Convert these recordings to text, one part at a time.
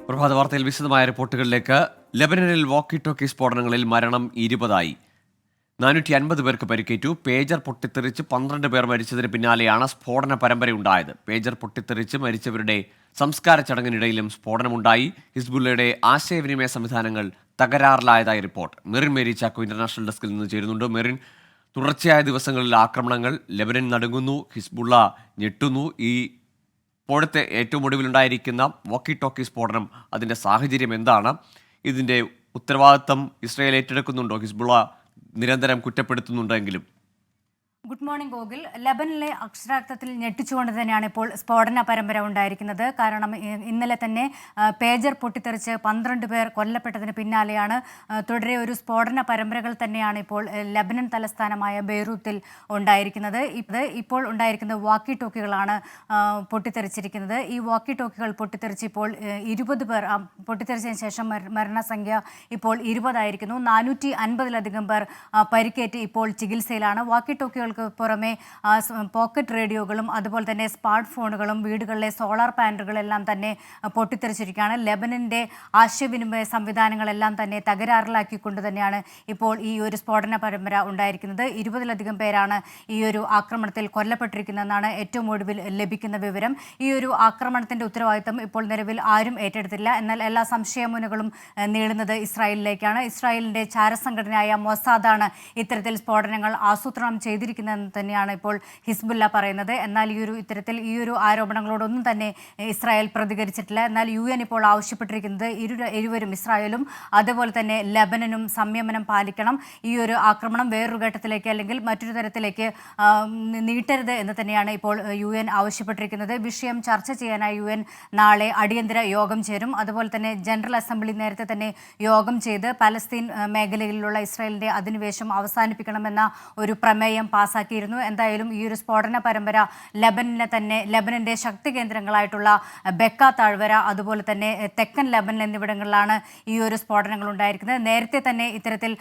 പ്രഭാത വാർത്തയിൽ വിശദമായ റിപ്പോർട്ടുകളിലേക്ക്. ലെബനനിൽ വോക്കി ടോക്കി സ്ഫോടനങ്ങളിൽ മരണം 20ആയി. 450 പേർക്ക് പരിക്കേറ്റു. പേജർ പൊട്ടിത്തെറിച്ച് 12 പേർ മരിച്ചതിന് പിന്നാലെയാണ് സ്ഫോടന പരമ്പരയുണ്ടായത്. പേജർ പൊട്ടിത്തെറിച്ച് മരിച്ചവരുടെ സംസ്കാര ചടങ്ങിനിടയിലും സ്ഫോടനമുണ്ടായി. ഹിസ്ബുള്ളയുടെ ആശയവിനിമയ സംവിധാനങ്ങൾ തകരാറിലായതായി റിപ്പോർട്ട്. മെറിൻ മേരി ചാക്കോ ഇന്റർനാഷണൽ ഡെസ്കിൽ നിന്ന് ചേരുന്നുണ്ട്. മെറിൻ, തുടർച്ചയായ ദിവസങ്ങളിൽ ആക്രമണങ്ങൾ, ലെബനൻ നടുങ്ങുന്നു, ഹിസ്ബുള്ള ഞെട്ടുന്നു. ഇപ്പോഴത്തെ ഏറ്റവും ഒടുവിലുണ്ടായിരിക്കുന്ന വോക്കി ടോക്കി സ്ഫോടനം, അതിൻ്റെ സാഹചര്യം എന്താണ്? ഇതിൻ്റെ ഉത്തരവാദിത്തം ഇസ്രായേൽ ഏറ്റെടുക്കുന്നുണ്ടോ? ഹിസ്ബുള്ള നിരന്തരം കുറ്റപ്പെടുത്തുന്നുണ്ടെങ്കിലും. Good morning Gokul. ലെബനിലെ അക്ഷരാർത്ഥത്തിൽ ഞെട്ടിച്ചുകൊണ്ട് തന്നെയാണ് ഇപ്പോൾ സ്ഫോടന പരമ്പര ഉണ്ടായിരിക്കുന്നത്. കാരണം ഇന്നലെ തന്നെ പേജർ പൊട്ടിത്തെറിച്ച് 12 പേർ കൊല്ലപ്പെട്ടതിന് പിന്നാലെയാണ് തുടരെ ഒരു സ്ഫോടന പരമ്പരകൾ തന്നെയാണ് ഇപ്പോൾ ലെബനൻ തലസ്ഥാനമായ ബെയ്റൂത്തിൽ ഉണ്ടായിരിക്കുന്നത്. ഇപ്പോൾ ഉണ്ടായിരിക്കുന്ന വാക്കി ടോക്കികളാണ് പൊട്ടിത്തെറിച്ചിരിക്കുന്നത്. ഈ വാക്കി ടോക്കികൾ പൊട്ടിത്തെറിച്ച് ഇപ്പോൾ 20 പേർ, പൊട്ടിത്തെറിച്ചതിന് ശേഷം മരണസംഖ്യ ഇപ്പോൾ 20 ആയിരിക്കുന്നു. 450-ലധികം പേർ പരിക്കേറ്റ് ഇപ്പോൾ ചികിത്സയിലാണ്. വാക്കി ടോക്കികൾ പുറമെ പോക്കറ്റ് റേഡിയോകളും അതുപോലെ തന്നെ സ്മാർട്ട് ഫോണുകളും വീടുകളിലെ സോളാർ പാനലുകളെല്ലാം തന്നെ പൊട്ടിത്തെറിച്ചിരിക്കുകയാണ്. ലെബനന്റെ ആശയവിനിമയ സംവിധാനങ്ങളെല്ലാം തന്നെ തകരാറിലാക്കിക്കൊണ്ട് തന്നെയാണ് ഇപ്പോൾ ഈ ഒരു സ്ഫോടന പരമ്പര ഉണ്ടായിരിക്കുന്നത്. 20-ലധികം പേരാണ് ഈ ഒരു ആക്രമണത്തിൽ കൊല്ലപ്പെട്ടിരിക്കുന്നതെന്നാണ് ഏറ്റവും ഒടുവിൽ ലഭിക്കുന്ന വിവരം. ഈ ഒരു ആക്രമണത്തിന്റെ ഉത്തരവാദിത്തം ഇപ്പോൾ നിലവിൽ ആരും ഏറ്റെടുത്തില്ല. എന്നാൽ എല്ലാ സംശയമുനകളും നീളുന്നത് ഇസ്രായേലിലേക്കാണ്. ഇസ്രായേലിന്റെ ചാരസംഘടനയായ മൊസാദാണ് ഇത്തരത്തിൽ സ്ഫോടനങ്ങൾ ആസൂത്രണം ചെയ്തിരിക്കുന്നത് തന്നെയാണ് ഇപ്പോൾ ഹിസ്ബുള്ള പറയുന്നത്. എന്നാൽ ഇത്തരത്തിൽ ഈ ഒരു ആരോപണങ്ങളോടൊന്നും തന്നെ ഇസ്രായേൽ പ്രതികരിച്ചിട്ടില്ല. എന്നാൽ UN ഇപ്പോൾ ആവശ്യപ്പെട്ടിരിക്കുന്നത് ഇരുവരും, ഇസ്രായേലും അതുപോലെ തന്നെ ലെബനനും സംയമനം പാലിക്കണം. ഈ ഒരു ആക്രമണം വേറൊരു ഘട്ടത്തിലേക്ക് അല്ലെങ്കിൽ മറ്റൊരു തരത്തിലേക്ക് നീട്ടരുത് എന്ന് തന്നെയാണ് ഇപ്പോൾ UN ആവശ്യപ്പെട്ടിരിക്കുന്നത്. വിഷയം ചർച്ച ചെയ്യാനായി UN നാളെ അടിയന്തര യോഗം ചേരും. അതുപോലെ തന്നെ ജനറൽ അസംബ്ലി നേരത്തെ തന്നെ യോഗം ചെയ്ത് പലസ്തീൻ മേഖലയിലുള്ള ഇസ്രായേലിന്റെ അധിനിവേശം അവസാനിപ്പിക്കണമെന്ന ഒരു പ്രമേയം പാസാക്കിയിരുന്നു. എന്തായാലും ഈ ഒരു സ്ഫോടന പരമ്പര ലെബനന്റെ ശക്തി കേന്ദ്രങ്ങളായിട്ടുള്ള ബെക്ക താഴ്വര, അതുപോലെ തന്നെ തെക്കൻ ലെബനൻ എന്നിവിടങ്ങളിലാണ് ഈ ഒരു സ്ഫോടനങ്ങൾ ഉണ്ടായിരിക്കുന്നത്. നേരത്തെ തന്നെ ഇത്തരത്തിൽ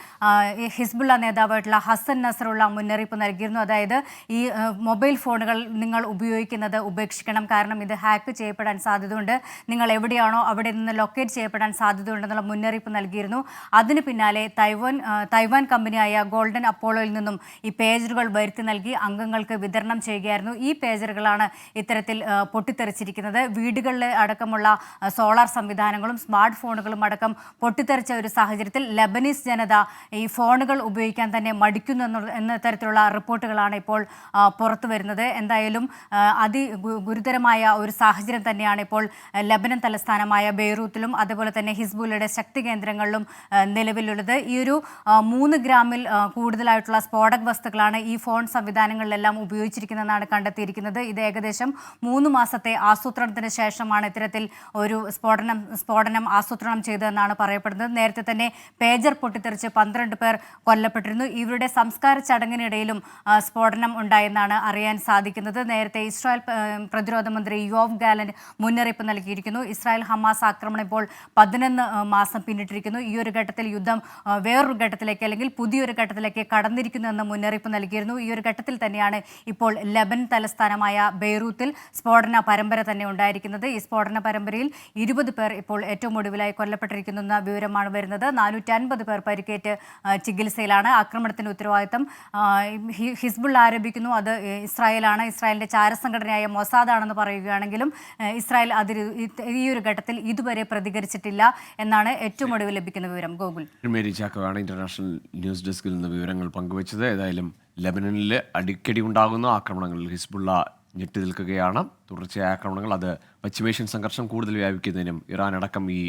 ഹിസ്ബുള്ള നേതാവായിട്ടുള്ള ഹസൻ നസറുള്ള മുന്നറിയിപ്പ് നൽകിയിരുന്നു. അതായത് ഈ മൊബൈൽ ഫോണുകൾ നിങ്ങൾ ഉപയോഗിക്കുന്നത് ഉപേക്ഷിക്കണം, കാരണം ഇത് ഹാക്ക് ചെയ്യപ്പെടാൻ സാധ്യതയുണ്ട്, നിങ്ങൾ എവിടെയാണോ അവിടെ നിന്ന് ലൊക്കേറ്റ് ചെയ്യപ്പെടാൻ സാധ്യതയുണ്ടെന്നുള്ള മുന്നറിയിപ്പ് നൽകിയിരുന്നു. അതിന് പിന്നാലെ തൈവാൻ കമ്പനിയായ ഗോൾഡൻ അപ്പോളോയിൽ നിന്നും ഈ പേജറുകൾ വരുത്തി നൽകി അംഗങ്ങൾക്ക് വിതരണം ചെയ്യുകയായിരുന്നു. ഈ പേജറുകളാണ് ഇത്തരത്തിൽ പൊട്ടിത്തെറിച്ചിരിക്കുന്നത്. വീടുകളിൽ അടക്കമുള്ള സോളാർ സംവിധാനങ്ങളും സ്മാർട്ട് ഫോണുകളും അടക്കം പൊട്ടിത്തെറിച്ച ഒരു സാഹചര്യത്തിൽ ലെബനീസ് ജനത ഈ ഫോണുകൾ ഉപയോഗിക്കാൻ തന്നെ മടിക്കുന്നു എന്ന തരത്തിലുള്ള റിപ്പോർട്ടുകളാണ് ഇപ്പോൾ പുറത്തു വരുന്നത്. എന്തായാലും ഗുരുതരമായ ഒരു സാഹചര്യം തന്നെയാണ് ഇപ്പോൾ ലെബനൻ തലസ്ഥാനമായ ബെയ്റൂത്തിലും അതുപോലെ തന്നെ ഹിസ്ബുള്ളയുടെ ശക്തി കേന്ദ്രങ്ങളിലും നിലവിലുള്ളത്. ഈ ഒരു 3 ഗ്രാമിൽ കൂടുതലായിട്ടുള്ള സ്ഫോടക വസ്തുക്കളാണ് ഈ ഫോൺ സംവിധാനങ്ങളിലെല്ലാം ഉപയോഗിച്ചിരിക്കുന്നതെന്നാണ് കണ്ടെത്തിയിരിക്കുന്നത്. ഇത് ഏകദേശം 3 മാസത്തെ ആസൂത്രണത്തിന് ശേഷമാണ് ഇത്തരത്തിൽ ഒരു സ്ഫോടനം ആസൂത്രണം ചെയ്തതെന്നാണ് പറയപ്പെടുന്നത്. നേരത്തെ തന്നെ പേജർ പൊട്ടിത്തെറിച്ച് 12 പേർ കൊല്ലപ്പെട്ടിരുന്നു. ഇവരുടെ സംസ്കാര ചടങ്ങിനിടയിലും സ്ഫോടനം ഉണ്ടായെന്നാണ് അറിയാൻ സാധിക്കുന്നത്. നേരത്തെ ഇസ്രായേൽ പ്രതിരോധ മന്ത്രി യോവ് ഗാലന്റ് മുന്നറിയിപ്പ് നൽകിയിരിക്കുന്നു. ഇസ്രായേൽ ഹമാസ് ആക്രമണം ഇപ്പോൾ 11 മാസം പിന്നിട്ടിരിക്കുന്നു. ഈ ഒരു ഘട്ടത്തിൽ യുദ്ധം വേറൊരു ഘട്ടത്തിലേക്ക് അല്ലെങ്കിൽ പുതിയൊരു ഘട്ടത്തിലേക്ക് കടന്നിരിക്കുന്നു എന്ന മുന്നറിയിപ്പ് നൽകിയിരുന്നു. ഈ ഒരു ഘട്ടത്തിൽ തന്നെയാണ് ഇപ്പോൾ ലെബനൻ തലസ്ഥാനമായ ബെയ്റൂത്തിൽ സ്ഫോടന പരമ്പര തന്നെ ഉണ്ടായിരിക്കുന്നത്. ഈ സ്ഫോടന പരമ്പരയിൽ 20 പേർ ഇപ്പോൾ ഏറ്റവും ഒടുവിലായി കൊല്ലപ്പെട്ടിരിക്കുന്നു എന്ന വിവരമാണ് വരുന്നത്. 450 പേർ പരിക്കേറ്റ് ചികിത്സയിലാണ്. ആക്രമണത്തിന്റെ ഉത്തരവാദിത്തം ഹിസ്ബുള്ള ആരോപിക്കുന്നു, അത് ഇസ്രായേലാണ്. ഇസ്രായേലിന്റെ ചാരസംഘടനയായ മൊസാദാണെന്ന് പറയുകയാണെങ്കിലും ഇസ്രായേൽ ഈ ഒരു ഘട്ടത്തിൽ ഇതുവരെ പ്രതികരിച്ചിട്ടില്ല എന്നാണ് ഏറ്റവും ഒടുവിൽ ലഭിക്കുന്ന വിവരം. ഗോകുൽ, മേരി ചാക്കോയാണ് ഇന്റർനാഷണൽ ന്യൂസ് ഡെസ്കിൽ നിന്ന് വിവരങ്ങൾ പങ്കുവച്ചത്. ഏതായാലും ലെബനനിൽ അടിക്കടി ഉണ്ടാകുന്ന ആക്രമണങ്ങളിൽ ഹിസ്ബുള്ള ഞെട്ടി നിൽക്കുകയാണ്. തുടർച്ചയായ ആക്രമണങ്ങൾ, അത് പശ്ചിമേഷ്യൻ സംഘർഷം കൂടുതൽ വ്യാപിക്കുന്നതിനും ഇറാൻ അടക്കം ഈ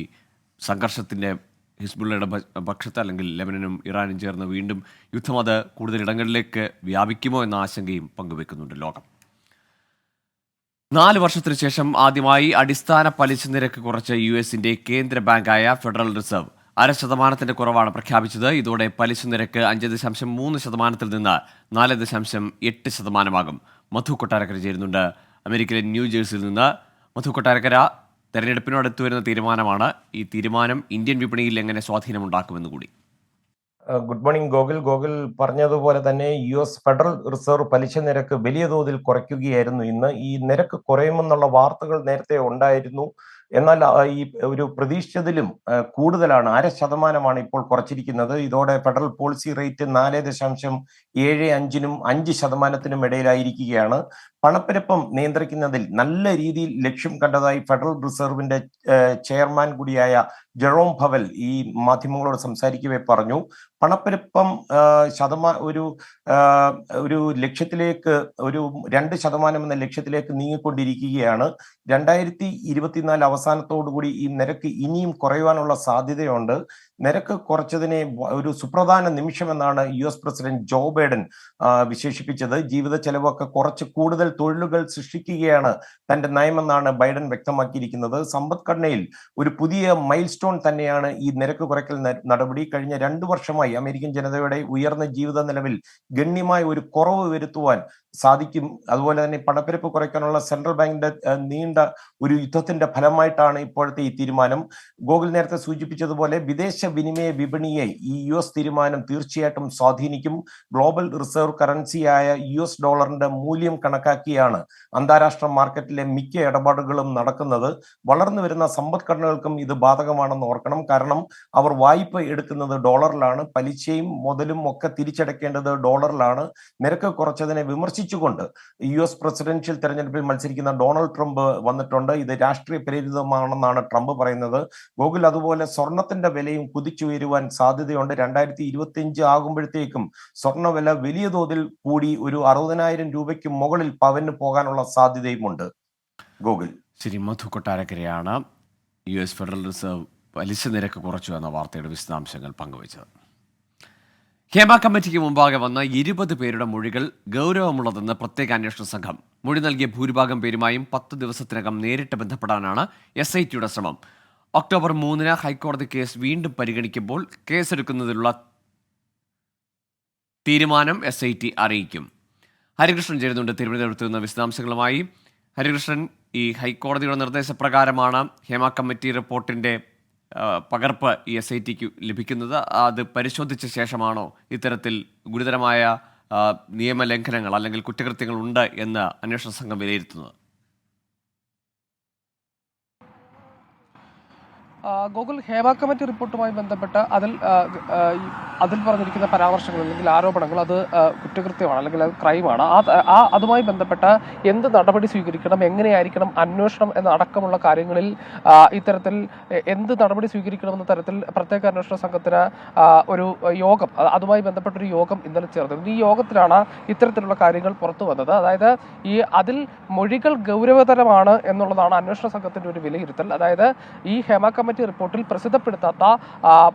സംഘർഷത്തിൻ്റെ ഹിസ്ബുള്ളയുടെ പക്ഷത്ത് അല്ലെങ്കിൽ ലെബനനും ഇറാനും ചേർന്ന് വീണ്ടും യുദ്ധം അത് കൂടുതൽ ഇടങ്ങളിലേക്ക് വ്യാപിക്കുമോ എന്ന ആശങ്കയും പങ്കുവെക്കുന്നുണ്ട് ലോകം. 4 വർഷത്തിനു ശേഷം ആദ്യമായി അടിസ്ഥാന പലിശ നിരക്ക് കുറച്ച US കേന്ദ്ര ബാങ്കായ ഫെഡറൽ റിസർവ് 0.5% കുറവാണ് പ്രഖ്യാപിച്ചത്. ഇതോടെ പലിശ നിരക്ക് 5.3% നിന്ന് 4.8%. മധു കൊട്ടാരക്കര ചേരുന്നുണ്ട് അമേരിക്കയിലെ ന്യൂജേഴ്സിയിൽ നിന്ന്. മധു കൊട്ടാരക്കര, തെരഞ്ഞെടുപ്പിനോടടുത്തു വരുന്ന തീരുമാനമാണ്. ഈ തീരുമാനം ഇന്ത്യൻ വിപണിയിൽ എങ്ങനെ സ്വാധീനമുണ്ടാക്കുമെന്ന് കൂടി. Good morning Gokul. ഗോകുൽ പറഞ്ഞതുപോലെ തന്നെ US ഫെഡറൽ റിസർവ് പലിശ നിരക്ക് വലിയ തോതിൽ കുറയ്ക്കുകയായിരുന്നു ഇന്ന്. ഈ നിരക്ക് കുറയുമെന്നുള്ള വാർത്തകൾ നേരത്തെ ഉണ്ടായിരുന്നു. എന്നാൽ ഈ ഒരു പ്രതീക്ഷിച്ചതിലും കൂടുതലാണ്, 0.5% ഇപ്പോൾ കുറച്ചിരിക്കുന്നത്. ഇതോടെ ഫെഡറൽ പോളിസി റേറ്റ് 4.75-നും 5%-നും ഇടയിലായിരിക്കുകയാണ്. പണപ്പെരുപ്പം നിയന്ത്രിക്കുന്നതിൽ നല്ല രീതിയിൽ ലക്ഷ്യം കണ്ടതായി ഫെഡറൽ റിസർവിന്റെ ചെയർമാൻ കൂടിയായ ജെറോം പവൽ ഈ മാധ്യമങ്ങളോട് സംസാരിക്കവേ പറഞ്ഞു. പണപ്പെരുപ്പം ഒരു ലക്ഷ്യത്തിലേക്ക്, ഒരു 2% എന്ന ലക്ഷ്യത്തിലേക്ക് നീങ്ങിക്കൊണ്ടിരിക്കുകയാണ്. 2024 അവസാനത്തോടുകൂടി ഈ നിരക്ക് ഇനിയും കുറയുവാനുള്ള സാധ്യതയുണ്ട്. നിരക്ക് കുറച്ചതിനെ ഒരു സുപ്രധാന നിമിഷമെന്നാണ് US പ്രസിഡന്റ് ജോ ബൈഡൻ വിശേഷിപ്പിച്ചത്. ജീവിത ചെലവൊക്കെ കുറച്ച് കൂടുതൽ തൊഴിലുകൾ സൃഷ്ടിക്കുകയാണ് തന്റെ നയമെന്നാണ് ബൈഡൻ വ്യക്തമാക്കിയിരിക്കുന്നത്. സമ്പദ്ഘടനയിൽ ഒരു പുതിയ മൈൽ സ്റ്റോൺ തന്നെയാണ് ഈ നിരക്ക് കുറയ്ക്കൽ നടപടി. കഴിഞ്ഞ 2 വർഷമായി അമേരിക്കൻ ജനതയുടെ ഉയർന്ന ജീവിത നിലവിൽ ഗണ്യമായ ഒരു കുറവ് വരുത്തുവാൻ സാധിക്കും. അതുപോലെ തന്നെ പണപ്പെരുപ്പ് കുറയ്ക്കാനുള്ള സെൻട്രൽ ബാങ്കിന്റെ നീണ്ട ഒരു യുദ്ധത്തിന്റെ ഫലമായിട്ടാണ് ഇപ്പോഴത്തെ ഈ തീരുമാനം. ഗോകുൽ നേരത്തെ സൂചിപ്പിച്ചതുപോലെ വിദേശ വിനിമയ വിപണിയെ ഈ US തീരുമാനം തീർച്ചയായിട്ടും സ്വാധീനിക്കും. ഗ്ലോബൽ റിസർവ് കറൻസിയായ US ഡോളറിന്റെ മൂല്യം കണക്കാക്കിയാണ് അന്താരാഷ്ട്ര മാർക്കറ്റിലെ മിക്ക ഇടപാടുകളും നടക്കുന്നത്. വളർന്നു വരുന്ന സമ്പദ്ഘടനകൾക്കും ഇത് ബാധകമാണെന്ന് ഓർക്കണം. കാരണം അവർ വായ്പ എടുക്കുന്നത് ഡോളറിലാണ്, പലിശയും മുതലും ഒക്കെ തിരിച്ചടയ്ക്കേണ്ടത് ഡോളറിലാണ്. നിരക്ക് കുറച്ചതിനെ വിമർശിച്ചുകൊണ്ട് US പ്രസിഡൻഷ്യൽ തെരഞ്ഞെടുപ്പിൽ മത്സരിക്കുന്ന ഡൊണാൾഡ് ട്രംപ് വന്നിട്ടുണ്ട്. ഇത് രാഷ്ട്രീയ പ്രേരിതമാണെന്നാണ് ട്രംപ് പറയുന്നത്. ഗോകുൽ, അതുപോലെ സ്വർണത്തിന്റെ വിലയും കുതിച്ചുയരുവാൻ സാധ്യതയുണ്ട്. 2025 ആകുമ്പോഴത്തേക്കും സ്വർണ്ണവില വലിയ തോതിൽ കൂടി ഒരു 60,000 രൂപയ്ക്ക് മുകളിൽ പവന് പോകാനുള്ള സാധ്യതയുമുണ്ട്. ഗോകുൽ. ശ്രീ മധു കൊട്ടാരക്കരയാണ് US ഫെഡറൽ റിസർവ് പലിശ നിരക്ക് കുറച്ചു എന്ന വാർത്തയുടെ വിശദാംശങ്ങൾ പങ്കുവച്ചത്. ഹേമ കമ്മിറ്റിക്ക് മുമ്പാകെ വന്ന 20 പേരുടെ മൊഴികൾ ഗൗരവമുള്ളതെന്ന് പ്രത്യേക അന്വേഷണ സംഘം. മൊഴി നൽകിയ ഭൂരിഭാഗം പേരുമായും 10 ദിവസത്തിനകം നേരിട്ട് ബന്ധപ്പെടാനാണ് SITയുടെ ശ്രമം. ഒക്ടോബർ 3 ഹൈക്കോടതി കേസ് വീണ്ടും പരിഗണിക്കുമ്പോൾ കേസെടുക്കുന്നതിലുള്ള തീരുമാനം SIT അറിയിക്കും. ഹരികൃഷ്ണൻ ചേരുന്നുണ്ട് തിരുവനന്തപുരത്ത് നിന്ന് വിശദാംശങ്ങളുമായി. ഹരികൃഷ്ണൻ, ഈ ഹൈക്കോടതിയുടെ നിർദ്ദേശപ്രകാരമാണ് ഹേമ കമ്മിറ്റി റിപ്പോർട്ടിൻ്റെ പകർപ്പ് ഈ SITക്ക് ലഭിക്കുന്നത്. അത് പരിശോധിച്ച ശേഷമാണോ ഇത്തരത്തിൽ ഗുരുതരമായ നിയമലംഘനങ്ങൾ അല്ലെങ്കിൽ കുറ്റകൃത്യങ്ങൾ ഉണ്ട് എന്ന് അന്വേഷണ സംഘം വിലയിരുത്തുന്നത്? ഗൂഗിൾ ഹേമ കമ്മിറ്റി റിപ്പോർട്ടുമായി ബന്ധപ്പെട്ട് അതിൽ പറഞ്ഞിരിക്കുന്ന പരാമർശങ്ങൾ അല്ലെങ്കിൽ ആരോപണങ്ങൾ അത് കുറ്റകൃത്യമാണ് അല്ലെങ്കിൽ അത് ക്രൈമാണ്. അതുമായി ബന്ധപ്പെട്ട് എന്ത് നടപടി സ്വീകരിക്കണം, എങ്ങനെയായിരിക്കണം അന്വേഷണം എന്നടക്കമുള്ള കാര്യങ്ങളിൽ ഇത്തരത്തിൽ എന്ത് നടപടി സ്വീകരിക്കണമെന്ന തരത്തിൽ പ്രത്യേക അന്വേഷണ സംഘത്തിന് ഒരു യോഗം, അതുമായി ബന്ധപ്പെട്ടൊരു യോഗം ഇന്നലെ ചേർന്നത്. ഈ യോഗത്തിലാണ് ഇത്തരത്തിലുള്ള കാര്യങ്ങൾ പുറത്തു വന്നത്. അതായത് അതിൽ മൊഴികൾ ഗൗരവതരമാണ് എന്നുള്ളതാണ് അന്വേഷണ സംഘത്തിന്റെ ഒരു വിലയിരുത്തൽ. അതായത് ഈ ഹേമ കമ്മിറ്റി റിപ്പോർട്ടിൽ പ്രസിദ്ധപ്പെടുത്താത്ത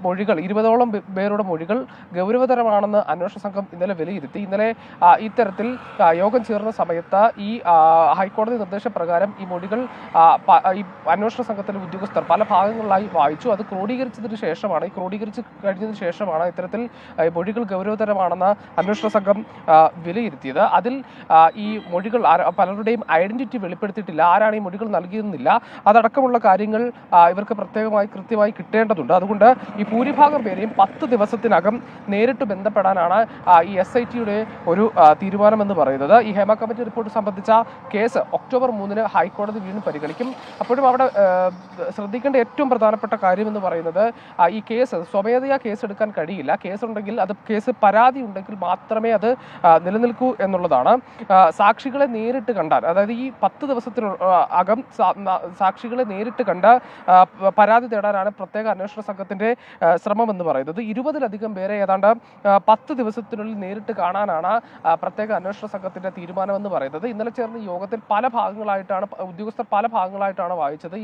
മൊഴികൾ, 20ഓളം പേരുടെ മൊഴികൾ ഗൗരവതരമാണെന്ന് അന്വേഷണ സംഘം ഇന്നലെ വിലയിരുത്തി. ഇന്നലെ ഇത്തരത്തിൽ യോഗം ചേർന്ന സമയത്ത് ഈ ഹൈക്കോടതി നിർദ്ദേശപ്രകാരം ഈ മൊഴികൾ ഈ അന്വേഷണ സംഘത്തിലെ ഉദ്യോഗസ്ഥർ പല ഭാഗങ്ങളിലായി വായിച്ചു. അത് ക്രോഡീകരിച്ചു കഴിഞ്ഞതിന് ശേഷമാണ് ഇത്തരത്തിൽ മൊഴികൾ ഗൗരവതരമാണെന്ന് അന്വേഷണ സംഘം വിലയിരുത്തിയത്. അതിൽ ഈ മൊഴികൾ പലരുടെയും ഐഡന്റിറ്റി വെളിപ്പെടുത്തിയിട്ടില്ല, ആരാണ് ഈ മൊഴികൾ നൽകിയെന്നില്ല, അതടക്കമുള്ള കാര്യങ്ങൾ ഇവർക്ക് കൃത്യമായി കിട്ടേണ്ടതുണ്ട്. അതുകൊണ്ട് ഈ ഭൂരിഭാഗം പേരെയും 10 ദിവസത്തിനകം നേരിട്ട് ബന്ധപ്പെടാനാണ് ഈ SITയുടെ ഒരു തീരുമാനമെന്ന് പറയുന്നത്. ഈ ഹേമ കമ്മിറ്റി റിപ്പോർട്ട് സംബന്ധിച്ച കേസ് ഒക്ടോബർ 3 ഹൈക്കോടതി വീണ്ടും പരിഗണിക്കും. അപ്പോഴും അവിടെ ശ്രദ്ധിക്കേണ്ട ഏറ്റവും പ്രധാനപ്പെട്ട കാര്യം എന്ന് പറയുന്നത് ഈ കേസ് സ്വമേധയാ കേസെടുക്കാൻ കഴിയില്ല. കേസ് പരാതി ഉണ്ടെങ്കിൽ മാത്രമേ അത് നിലനിൽക്കൂ എന്നുള്ളതാണ്. സാക്ഷികളെ നേരിട്ട് കണ്ടാൽ, അതായത് ഈ 10 ദിവസത്തിനകം സാക്ഷികളെ നേരിട്ട് കണ്ട് പരാതി തേടാനാണ് പ്രത്യേക അന്വേഷണ സംഘത്തിന്റെ ശ്രമം എന്ന് പറയുന്നത്. 20ലധികം പേരെ ഏതാണ്ട് 10 ദിവസത്തിനുള്ളിൽ നേരിട്ട് കാണാനാണ് പ്രത്യേക അന്വേഷണ സംഘത്തിന്റെ തീരുമാനമെന്ന് പറയുന്നത്. ഇന്നലെ ചേർന്ന യോഗത്തിൽ ഉദ്യോഗസ്ഥർ പല ഭാഗങ്ങളായിട്ടാണ് വായിച്ചത്.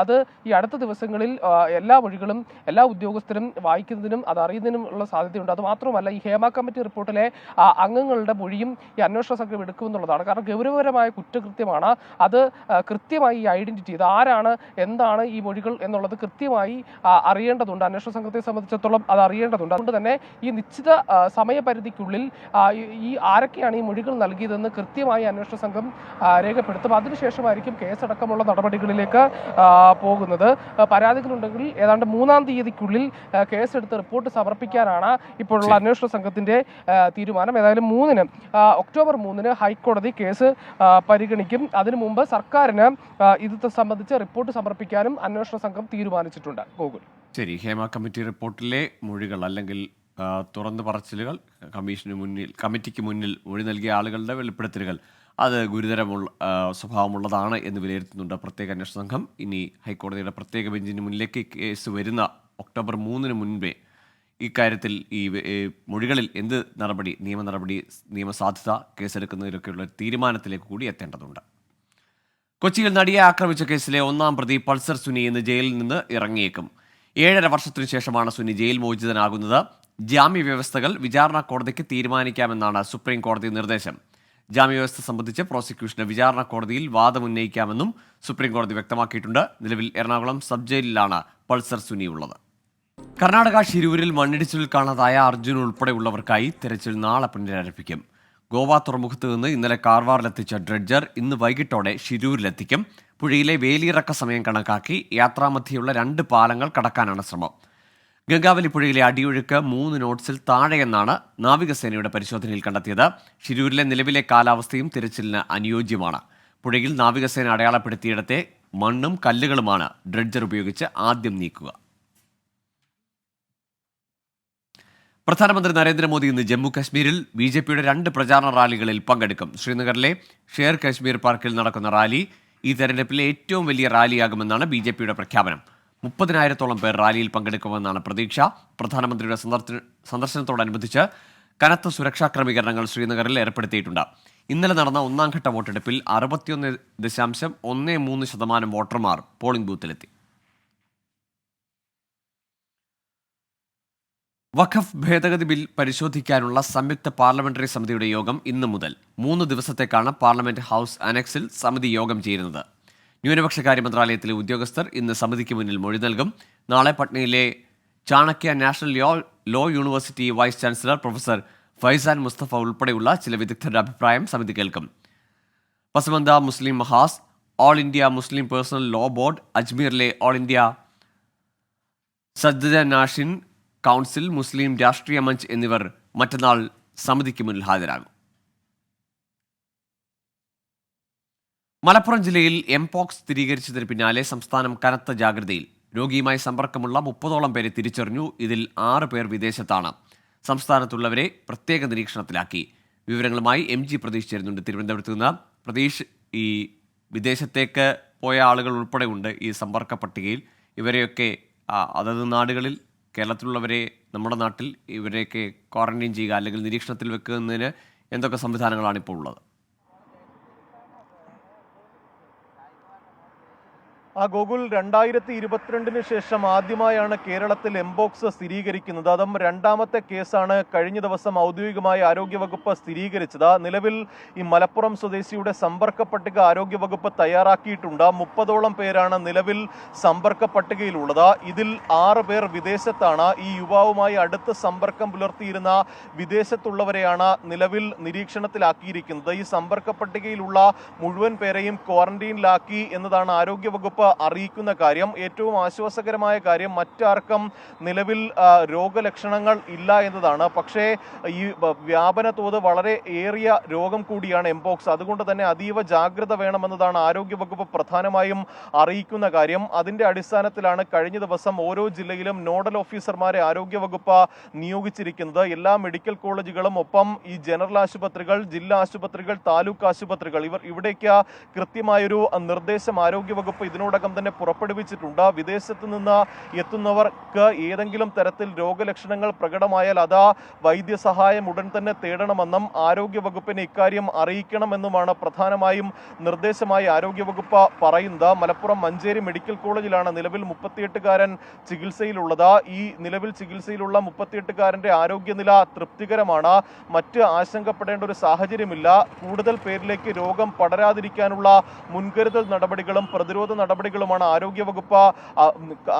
അത് ഈ അടുത്ത ദിവസങ്ങളിൽ എല്ലാ മൊഴികളും എല്ലാ ഉദ്യോഗസ്ഥരും വായിക്കുന്നതിനും അത് അറിയുന്നതിനും ഉള്ള സാധ്യതയുണ്ട്. അത് മാത്രമല്ല, ഈ ഹേമ കമ്മിറ്റി റിപ്പോർട്ടിലെ അംഗങ്ങളുടെ മൊഴിയും ഈ അന്വേഷണ സംഘം എടുക്കുമെന്നുള്ളതാണ്. കാരണം ഗൗരവകരമായ കുറ്റകൃത്യമാണ് അത്. കൃത്യമായി ഈ ഐഡന്റിറ്റി, ഇത് ആരാണ്, എന്താണ് ഈ മൊഴികൾ എന്നുള്ളത് എന്നുള്ളത് കൃത്യമായി അറിയേണ്ടതുണ്ട്. അന്വേഷണ സംഘത്തെ സംബന്ധിച്ചിടത്തോളം അത് അറിയേണ്ടതുണ്ട്. അതുകൊണ്ട് തന്നെ ഈ നിശ്ചിത സമയപരിധിക്കുള്ളിൽ ഈ ആരൊക്കെയാണ് ഈ മൊഴികൾ നൽകിയതെന്ന് കൃത്യമായി അന്വേഷണ സംഘം രേഖപ്പെടുത്തും. അതിനുശേഷമായിരിക്കും കേസടക്കമുള്ള നടപടികളിലേക്ക് പോകുന്നത്. പരാതികളുണ്ടെങ്കിൽ ഏതാണ്ട് 3-ാം തീയതിക്കുള്ളിൽ കേസെടുത്ത് റിപ്പോർട്ട് സമർപ്പിക്കാനാണ് ഇപ്പോഴുള്ള അന്വേഷണ സംഘത്തിന്റെ തീരുമാനം. ഏതായാലും ഒക്ടോബർ 3-ന് ഹൈക്കോടതി കേസ് പരിഗണിക്കും. അതിനു മുമ്പ് സർക്കാരിന് ഇത് സംബന്ധിച്ച് റിപ്പോർട്ട് സമർപ്പിക്കാനും അന്വേഷണ സംഘം തീരുമാനിച്ചിട്ടുണ്ട്. ഗോകുൽ, ശരി. ഹേമ കമ്മിറ്റി റിപ്പോർട്ടിലെ മൊഴികൾ അല്ലെങ്കിൽ തുറന്നു പറച്ചിലുകൾ, കമ്മിറ്റിക്ക് മുന്നിൽ മൊഴി നൽകിയ ആളുകളുടെ വെളിപ്പെടുത്തലുകൾ അത് ഗുരുതരമുള്ള സ്വഭാവമുള്ളതാണ് എന്ന് വിലയിരുത്തുന്നുണ്ട് പ്രത്യേക അന്വേഷണ സംഘം. ഇനി ഹൈക്കോടതിയുടെ പ്രത്യേക ബെഞ്ചിന് മുന്നിലേക്ക് കേസ് വരുന്ന ഒക്ടോബർ 3-ന് മുൻപേ ഇക്കാര്യത്തിൽ ഈ മൊഴികളിൽ എന്ത് നടപടി, നിയമസാധ്യത, കേസെടുക്കുന്നതിലൊക്കെയുള്ള തീരുമാനത്തിലേക്ക് കൂടി എത്തേണ്ടതുണ്ട്. കൊച്ചിയിൽ നടിയെ ആക്രമിച്ച കേസിലെ 1-ാം പ്രതി പൾസർ സുനി ഇന്ന് ജയിലിൽ നിന്ന് ഇറങ്ങിയേക്കും. 7.5 വർഷത്തിനു ശേഷമാണ് സുനി ജയിൽ മോചിതനാകുന്നത്. ജാമ്യവ്യവസ്ഥകൾ വിചാരണ കോടതിക്ക് തീരുമാനിക്കാമെന്നാണ് സുപ്രീം കോടതി നിർദ്ദേശം. ജാമ്യവ്യവസ്ഥ സംബന്ധിച്ച് പ്രോസിക്യൂഷന് വിചാരണ കോടതിയിൽ വാദമുന്നയിക്കാമെന്നും സുപ്രീം കോടതി വ്യക്തമാക്കിയിട്ടുണ്ട്. നിലവിൽ എറണാകുളം സബ് ജയിലിലാണ് പൾസർ സുനി ഉള്ളത്. കർണാടക ഷിരൂരിൽ മണ്ണിടിച്ചിലിൽ കാണാതായ അർജുൻ ഉൾപ്പെടെയുള്ളവർക്കായി തെരച്ചിൽ നാളെ പുനരാരംഭിക്കും. ഗോവ തുറമുഖത്ത് നിന്ന് ഇന്നലെ കാർവാറിലെത്തിച്ച ഡ്രെഡ്ജർ ഇന്ന് വൈകിട്ടോടെ ഷിരൂരിലെത്തിക്കും. പുഴയിലെ വേലിയിറക്ക സമയം കണക്കാക്കി യാത്രാമധ്യയുള്ള 2 പാലങ്ങൾ കടക്കാനാണ് ശ്രമം. ഗംഗാവലി പുഴയിലെ അടിയൊഴുക്ക് 3 നോട്ട്സിൽ താഴെയെന്നാണ് നാവികസേനയുടെ പരിശോധനയിൽ കണ്ടെത്തിയത്. ഷിരൂരിലെ നിലവിലെ കാലാവസ്ഥയും തിരച്ചിലിന് അനുയോജ്യമാണ്. പുഴയിൽ നാവികസേന അടയാളപ്പെടുത്തിയിടത്തെ മണ്ണും കല്ലുകളുമാണ് ഡ്രെഡ്ജർ ഉപയോഗിച്ച് ആദ്യം നീക്കുക. പ്രധാനമന്ത്രി നരേന്ദ്രമോദി ഇന്ന് ജമ്മു കാശ്മീരിൽ BJPയുടെ 2 പ്രചാരണ റാലികളിൽ പങ്കെടുക്കും. ശ്രീനഗറിലെ ഷേർ കാശ്മീർ പാർക്കിൽ നടക്കുന്ന റാലി ഈ തെരഞ്ഞെടുപ്പിലെ ഏറ്റവും വലിയ റാലിയാകുമെന്നാണ് BJPയുടെ പ്രഖ്യാപനം. 30,000-ഓളം പേർ റാലിയിൽ പങ്കെടുക്കുമെന്നാണ് പ്രതീക്ഷ. പ്രധാനമന്ത്രിയുടെ സന്ദർശനത്തോടനുബന്ധിച്ച് കനത്ത സുരക്ഷാ ക്രമീകരണങ്ങൾ ശ്രീനഗറിൽ ഏർപ്പെടുത്തിയിട്ടുണ്ട്. ഇന്നലെ നടന്ന 1-ാം ഘട്ട വോട്ടെടുപ്പിൽ 61.13% വോട്ടർമാർ പോളിംഗ് ബൂത്തിലെത്തി. വഖഫ് ഭേദഗതി ബിൽ പരിശോധിക്കാനുള്ള സംയുക്ത പാർലമെന്ററി സമിതിയുടെ യോഗം ഇന്നു മുതൽ 3 ദിവസത്തേക്കാണ് പാർലമെന്റ് ഹൗസ് അനക്സിൽ സമിതി യോഗം ചേരുന്നത്. ന്യൂനപക്ഷകാര്യ മന്ത്രാലയത്തിലെ ഉദ്യോഗസ്ഥർ ഇന്ന് സമിതിക്ക് മുന്നിൽ മൊഴി നൽകും. നാളെ പട്നയിലെ Chanakya national law university vice chancellor professor Faizan Mustafa ഉൾപ്പെടെയുള്ള ചില വിദഗ്ധരുടെ അഭിപ്രായം സമിതി കേൾക്കും. Pasmanda Muslim Mahaz, all India Muslim personal law board, അജ്മീറിലെ all India Sajjada Nashin council, Muslim Rashtriya Manch എന്നിവർ മറ്റന്നാൾ സമിതിക്ക് മുന്നിൽ ഹാജരാകും. മലപ്പുറം ജില്ലയിൽ എംപോക്സ് സ്ഥിരീകരിച്ചതിന് പിന്നാലെ സംസ്ഥാനം കനത്ത ജാഗ്രതയിൽ. രോഗിയുമായി സമ്പർക്കമുള്ള 30ഓളം പേരെ തിരിച്ചറിഞ്ഞു. ഇതിൽ 6 പേർ വിദേശത്താണ്. സംസ്ഥാനത്തുള്ളവരെ പ്രത്യേക നിരീക്ഷണത്തിലാക്കി. വിവരങ്ങളുമായി MG പ്രതീഷ് ചേരുന്നുണ്ട് തിരുവനന്തപുരത്ത് നിന്ന്. പ്രതീഷ്, ഈ വിദേശത്തേക്ക് പോയ ആളുകൾ ഉൾപ്പെടെ ഉണ്ട് ഈ സമ്പർക്ക പട്ടികയിൽ. ഇവരെയൊക്കെ അതത് നാടുകളിൽ, കേരളത്തിലുള്ളവരെ നമ്മുടെ നാട്ടിൽ ഇവരെയൊക്കെ ക്വാറന്റൈൻ ചെയ്യുക അല്ലെങ്കിൽ നിരീക്ഷണത്തിൽ വെക്കുന്നതിന് എന്തൊക്കെ സംവിധാനങ്ങളാണ് ഇപ്പോൾ ഉള്ളത്? ഗോകുൽ, 2022 ശേഷം ആദ്യമായാണ് കേരളത്തിൽ എംപോക്സ് സ്ഥിരീകരിക്കുന്നത്. അതും 2ാമത്തെ കേസാണ് കഴിഞ്ഞ ദിവസം ഔദ്യോഗികമായി ആരോഗ്യവകുപ്പ് സ്ഥിരീകരിച്ചത്. നിലവിൽ ഈ മലപ്പുറം സ്വദേശിയുടെ സമ്പർക്ക പട്ടിക ആരോഗ്യവകുപ്പ് തയ്യാറാക്കിയിട്ടുണ്ട്. 30ഓളം പേരാണ് നിലവിൽ സമ്പർക്ക പട്ടികയിലുള്ളത്. ഇതിൽ 6 പേർ വിദേശത്താണ്. ഈ യുവാവുമായി അടുത്ത് സമ്പർക്കം പുലർത്തിയിരുന്ന വിദേശത്തുള്ളവരെയാണ് നിലവിൽ നിരീക്ഷണത്തിലാക്കിയിരിക്കുന്നത്. ഈ സമ്പർക്ക പട്ടികയിലുള്ള മുഴുവൻ പേരെയും ക്വാറന്റൈനിലാക്കി എന്നതാണ് ആരോഗ്യവകുപ്പ് അറിയിക്കുന്ന കാര്യം. ഏറ്റവും ആശ്വാസകരമായ കാര്യം, മറ്റാർക്കും നിലവിൽ രോഗലക്ഷണങ്ങൾ ഇല്ല എന്നതാണ്. പക്ഷേ ഈ വ്യാപന തോത് വളരെ ഏറിയ രോഗം കൂടിയാണ് എംപോക്സ്. അതുകൊണ്ട് തന്നെ അതീവ ജാഗ്രത വേണമെന്നതാണ് ആരോഗ്യവകുപ്പ് പ്രധാനമായും അറിയിക്കുന്ന കാര്യം. അതിന്റെ അടിസ്ഥാനത്തിലാണ് കഴിഞ്ഞ ദിവസം ഓരോ ജില്ലയിലും നോഡൽ ഓഫീസർമാരെ ആരോഗ്യവകുപ്പ് നിയോഗിച്ചിരിക്കുന്നത്. എല്ലാ മെഡിക്കൽ കോളേജുകളും ഒപ്പം ഈ ജനറൽ ആശുപത്രികൾ, ജില്ലാ ആശുപത്രികൾ, താലൂക്ക് ആശുപത്രികൾ ഇവിടേക്ക് കൃത്യമായൊരു നിർദ്ദേശം ആരോഗ്യവകുപ്പ് ഇതിനോടകം തന്നെ പുറപ്പെടുവിച്ചിട്ടുണ്ട്. വിദേശത്ത് നിന്ന് എത്തുന്നവർക്ക് ഏതെങ്കിലും തരത്തിൽ രോഗലക്ഷണങ്ങൾ പ്രകടമായാൽ അത് വൈദ്യസഹായം ഉടൻ തന്നെ തേടണമെന്നും ആരോഗ്യവകുപ്പിനെ ഇക്കാര്യം അറിയിക്കണമെന്നുമാണ് പ്രധാനമായും നിർദ്ദേശമായി ആരോഗ്യവകുപ്പ് പറയുന്നത്. മലപ്പുറം മഞ്ചേരി മെഡിക്കൽ കോളേജിലാണ് നിലവിൽ 38കാരൻ ചികിത്സയിലുള്ളത്. ഈ നിലവിൽ ചികിത്സയിലുള്ള 38കാരന്റെ ആരോഗ്യനില തൃപ്തികരമാണ്. മറ്റ് ആശങ്കപ്പെടേണ്ട ഒരു സാഹചര്യമില്ല. കൂടുതൽ പേരിലേക്ക് രോഗം പടരാതിരിക്കാനുള്ള മുൻകരുതൽ നടപടികളും പ്രതിരോധ നടപടികളും നടപടികളുമാണ് ആരോഗ്യവകുപ്പ്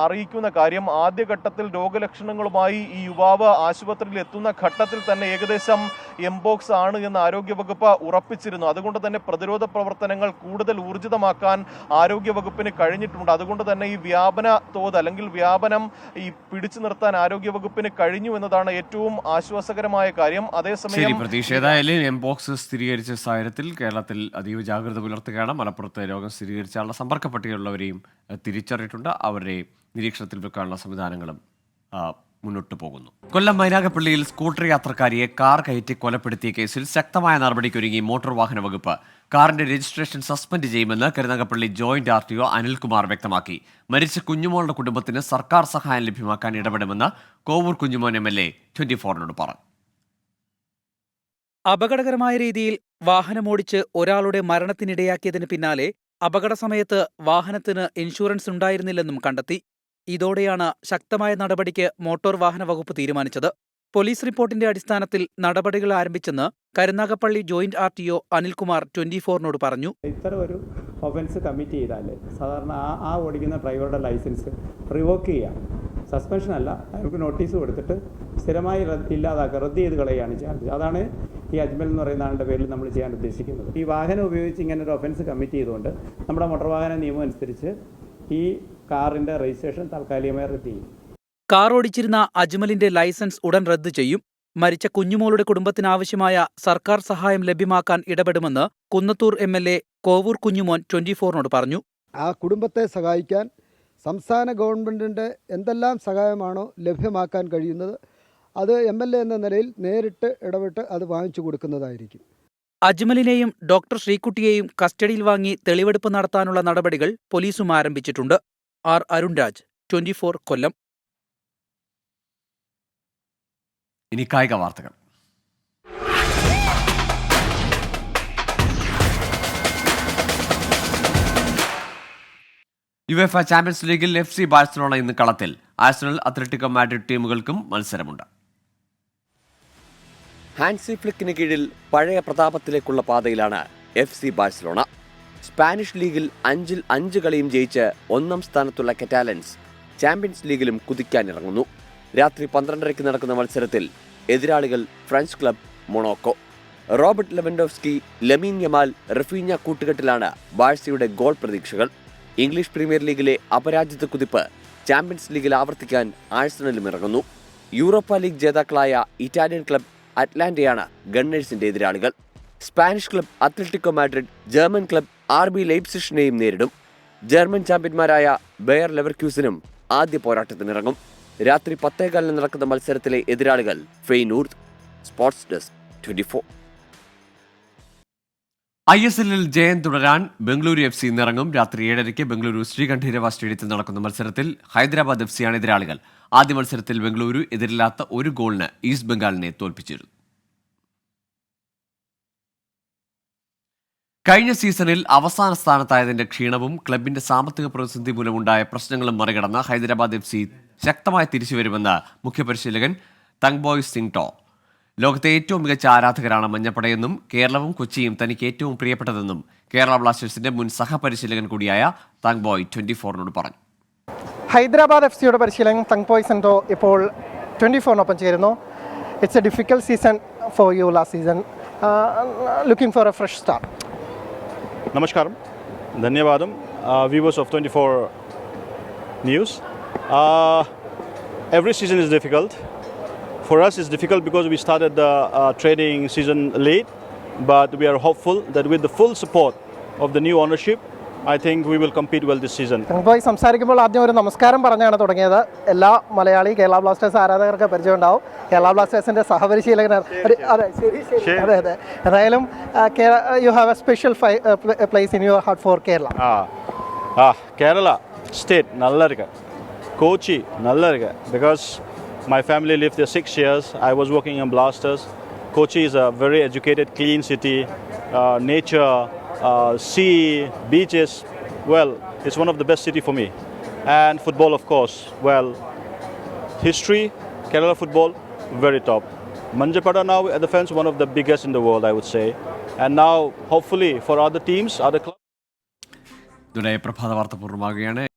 അറിയിക്കുന്ന കാര്യം. ആദ്യഘട്ടത്തിൽ രോഗലക്ഷണങ്ങളുമായി ഈ യുവാവ് ആശുപത്രിയിൽ എത്തുന്ന ഘട്ടത്തിൽ തന്നെ ഏകദേശം എംപോക്സ് ആണ് എന്ന് ആരോഗ്യവകുപ്പ് ഉറപ്പിച്ചിരുന്നു. അതുകൊണ്ട് തന്നെ പ്രതിരോധ പ്രവർത്തനങ്ങൾ കൂടുതൽ ഊർജിതമാക്കാൻ ആരോഗ്യവകുപ്പിന് കഴിഞ്ഞിട്ടുണ്ട്. അതുകൊണ്ട് തന്നെ ഈ വ്യാപന തോത് അല്ലെങ്കിൽ വ്യാപനം ഈ പിടിച്ചു നിർത്താൻ ആരോഗ്യവകുപ്പിന് കഴിഞ്ഞു എന്നതാണ് ഏറ്റവും ആശ്വാസകരമായ കാര്യം. അതേസമയം പ്രതീക്ഷ ഏതായാലും എംപോക്സ് സ്ഥിരീകരിച്ച സാഹചര്യത്തിൽ കേരളത്തിൽ അതീവ ജാഗ്രത പുലർത്തുകയാണ്. മലപ്പുറത്ത് രോഗം സ്ഥിരീകരിച്ചാലുള്ള സമ്പർക്ക പട്ടികയുള്ളവരെയും തിരിച്ചറിഞ്ഞിട്ടുണ്ട്. അവരെ നിരീക്ഷണത്തിൽ വെക്കാനുള്ള സംവിധാനങ്ങളും മുന്നോട്ട് പോകുന്നു. കൊല്ലം മൈനാഗപ്പള്ളിയിൽ സ്കൂട്ടർ യാത്രക്കാരിയെ കാർ കയറ്റി കൊലപ്പെടുത്തിയ കേസിൽ ശക്തമായ നടപടിക്കൊരുങ്ങി മോട്ടോർ വാഹന വകുപ്പ്. കാറിന്റെ രജിസ്ട്രേഷൻ സസ്പെൻഡ് ചെയ്യുമെന്ന് കരുനാഗപ്പള്ളി ജോയിന്റ് RTO അനിൽകുമാർ വ്യക്തമാക്കി. മരിച്ച കുഞ്ഞുമോളുടെ കുടുംബത്തിന് സർക്കാർ സഹായം ലഭ്യമാക്കാൻ ഇടപെടുമെന്ന് കോവൂർ കുഞ്ഞുമോൻ MLA 24 പറഞ്ഞു. അപകടകരമായ രീതിയിൽ വാഹനമോടിച്ച് ഒരാളുടെ മരണത്തിനിടയാക്കിയതിന് പിന്നാലെ അപകട സമയത്ത് വാഹനത്തിന് ഇൻഷുറൻസ് ഉണ്ടായിരുന്നില്ലെന്നും കണ്ടെത്തി. ഇതോടെയാണ് ശക്തമായ നടപടിക്ക് മോട്ടോർ വാഹന വകുപ്പ് തീരുമാനിച്ചത്. പോലീസ് റിപ്പോർട്ടിന്റെ അടിസ്ഥാനത്തിൽ നടപടികൾ ആരംഭിച്ചെന്ന് കരുനാഗപ്പള്ളി ജോയിന്റ് RTO അനിൽകുമാർ 24 പറഞ്ഞു. ഇത്തരം ഒരു ഒഫൻസ് കമ്മിറ്റ് ചെയ്താൽ സാധാരണ ആ ഓടിക്കുന്ന ഡ്രൈവറുടെ ലൈസൻസ് റിവോക്ക് ചെയ്യാം. സസ്പെൻഷൻ അല്ല, അവർക്ക് നോട്ടീസ് കൊടുത്തിട്ട് സ്ഥിരമായി ഇല്ലാതാക്കുക, റദ്ദ് ചെയ്ത് കളയുകയാണ് ചെയ്യുന്നത്. അതാണ് ഈ അജ്മൽ എന്ന് പറയുന്ന ആളുടെ പേരിൽ നമ്മൾ ചെയ്യാൻ ഉദ്ദേശിക്കുന്നത്. ഈ വാഹനം ഉപയോഗിച്ച് ഇങ്ങനെ ഒരു ഒഫൻസ് കമ്മിറ്റ് ചെയ്തുകൊണ്ട് നമ്മുടെ മോട്ടോർ വാഹന നിയമം അനുസരിച്ച് ഈ കാറിന്റെ രജിസ്ട്രേഷൻ താൽക്കാലികമായി റദ്ദ് ചെയ്യും. കാർ ഓടിച്ചിരുന്ന അജ്മലിന്റെ ലൈസൻസ് ഉടൻ റദ്ദ് ചെയ്യും. മരിച്ച കുഞ്ഞുമോളുടെ കുടുംബത്തിനാവശ്യമായ സർക്കാർ സഹായം ലഭ്യമാക്കാൻ ഇടപെടുമെന്ന് കുന്നത്തൂർ MLA കോവൂർ കുഞ്ഞുമോൻ 24 പറഞ്ഞു. ആ കുടുംബത്തെ സഹായിക്കാൻ സംസ്ഥാന ഗവൺമെൻറ്റിൻ്റെ എന്തെല്ലാം സഹായമാണോ ലഭ്യമാക്കാൻ കഴിയുന്നത് അത് MLA എന്ന നിലയിൽ നേരിട്ട് ഇടപെട്ട് അത് വാങ്ങിച്ചു കൊടുക്കുന്നതായിരിക്കും. അജ്മലിനെയും ഡോക്ടർ ശ്രീകുട്ടിയെയും കസ്റ്റഡിയിൽ വാങ്ങി തെളിവെടുപ്പ് നടത്താനുള്ള നടപടികൾ പോലീസും ആരംഭിച്ചിട്ടുണ്ട്. അരുൺരാജ് 24 കൊല്ലം. ഇനി കായിക വാർത്തകൾ. യുവേഫ ചാമ്പ്യൻസ് ലീഗിൽ FC ബാഴ്സലോണ ഇന്ന് കളത്തിൽ. ആഴ്സണൽ, അത്ലറ്റിക്കോ മാഡ്രിഡ് ടീമുകൾക്കും മത്സരമുണ്ട്. ഹാൻസി ഫ്ലിക്കിന് കീഴിൽ പഴയ പ്രതാപത്തിലേക്കുള്ള പാതയിലാണ് FC ബാഴ്സലോണ. സ്പാനിഷ് ലീഗിൽ 5-ൽ 5 കളിയും ജയിച്ച് 1-ാം സ്ഥാനത്തുള്ള കറ്റാലൻസ് ചാമ്പ്യൻസ് ലീഗിലും കുതിക്കാനിറങ്ങുന്നു. രാത്രി 12:30 നടക്കുന്ന മത്സരത്തിൽ എതിരാളികൾ French club Monaco. Robert Lewandowski, Lamine Yamal, Raphinha കൂട്ടുകെട്ടിലാണ് ബാഴ്സയുടെ ഗോൾ പ്രതീക്ഷകൾ. ഇംഗ്ലീഷ് പ്രീമിയർ ലീഗിലെ അപരാജിത കുതിപ്പ് ചാമ്പ്യൻസ് ലീഗിൽ ആവർത്തിക്കാൻ ആഴ്സണലും ഇറങ്ങുന്നു. യൂറോപ്പ ലീഗ് ജേതാക്കളായ ഇറ്റാലിയൻ ക്ലബ് അറ്റ്ലാന്റയാണ് ഗണ്ണേഴ്സിന്റെ എതിരാളികൾ. Spanish club Atletico Madrid German club RB ലൈപ്സിഷിനെയും നേരിടും. ജർമ്മൻ ചാമ്പ്യന്മാരായ ബെയർ ലെവർക്യൂസനും ആദ്യ പോരാട്ടത്തിനിറങ്ങും. രാത്രി 10:15 നടക്കുന്ന മത്സരത്തിലെ എതിരാളികൾ ഫെയ്നൂർഡ്. Sports desk 24. ISLൽ ജയം തുടരാൻ ബംഗളൂരു FC ഇന്നിറങ്ങും. രാത്രി 7:30 ബംഗളൂരു ശ്രീകണ്ഠീരവ സ്റ്റേഡിയത്തിൽ നടക്കുന്ന മത്സരത്തിൽ ഹൈദരാബാദ് FCയാണ് എതിരാളികൾ. ആദ്യ മത്സരത്തിൽ ബംഗളൂരു എതിരില്ലാത്ത 1 ഗോളിന് ഈസ്റ്റ് ബംഗാളിനെ തോൽപ്പിച്ചിരുന്നു. കഴിഞ്ഞ സീസണിൽ അവസാന സ്ഥാനത്തായതിന്റെ ക്ഷീണവും ക്ലബിന്റെ സാമ്പത്തിക പ്രതിസന്ധി മൂലമുണ്ടായ പ്രശ്നങ്ങളും മറികടന്ന് ഹൈദരാബാദ് FC ശക്തമായി തിരിച്ചുവരുമെന്ന് മുഖ്യപരിശീലകൻ തങ്ബോയ് സിംഗ് ടോ. ലോകത്തെ ഏറ്റവും മികച്ച ആരാധകരാണ് മഞ്ഞപ്പടയെന്നും കേരളവും കൊച്ചിയും തനിക്ക് ഏറ്റവും പ്രിയപ്പെട്ടതെന്നും കേരള ബ്ലാസ്റ്റേഴ്സിന്റെ മുൻ സഹപരിശീലകൻ കൂടിയായ തങ്ബോയ് 24 പറഞ്ഞു. ഹൈദരാബാദ് FCയുടെ പരിശീലകൻ തങ്ബോയ് സെൻറ്റോ ഇപ്പോൾ 24 ചേരുന്നു. It's a difficult season for you last season. Looking for a fresh start. നമസ്കാരം, ധന്യവാദം viewers of 24 news. Every season is difficult. For us it's difficult because we started the training season late, but we are hopeful that with the full support of the new ownership, I think we will compete well this season. Thangboi സംസാരിക്കുമ്പോൾ ആദ്യം ഒരു നമസ്കാരം പറഞ്ഞാണ് തുടങ്ങിയത്. എല്ലാ Malayali Kerala Blasters ആരാധകർക്ക് പരിചയമുണ്ടാവും. കേരള ബ്ലാസ്റ്റേഴ്സിന്റെ സഹപരിശീലകനാണ്. അതെ. എന്തായാലും you have A special place in your heart four Kerala. Kerala state நல்லா இருக்கு, Kochi நல்லா இருக்கு, because my family lived there 6 years. I was working in Blasters. Kochi is a very educated, clean city. Nature, sea, beaches. Well, it's one of the best city for me. And football, of course. Well, history, Kerala football, very top. Manjapada now at the fence, one of the biggest in the world, I would say. And now, hopefully, for other teams, other clubs. ഇതോടെ പ്രഭാത വാർത്ത പൂർണ്ണമാകുകയാണ്.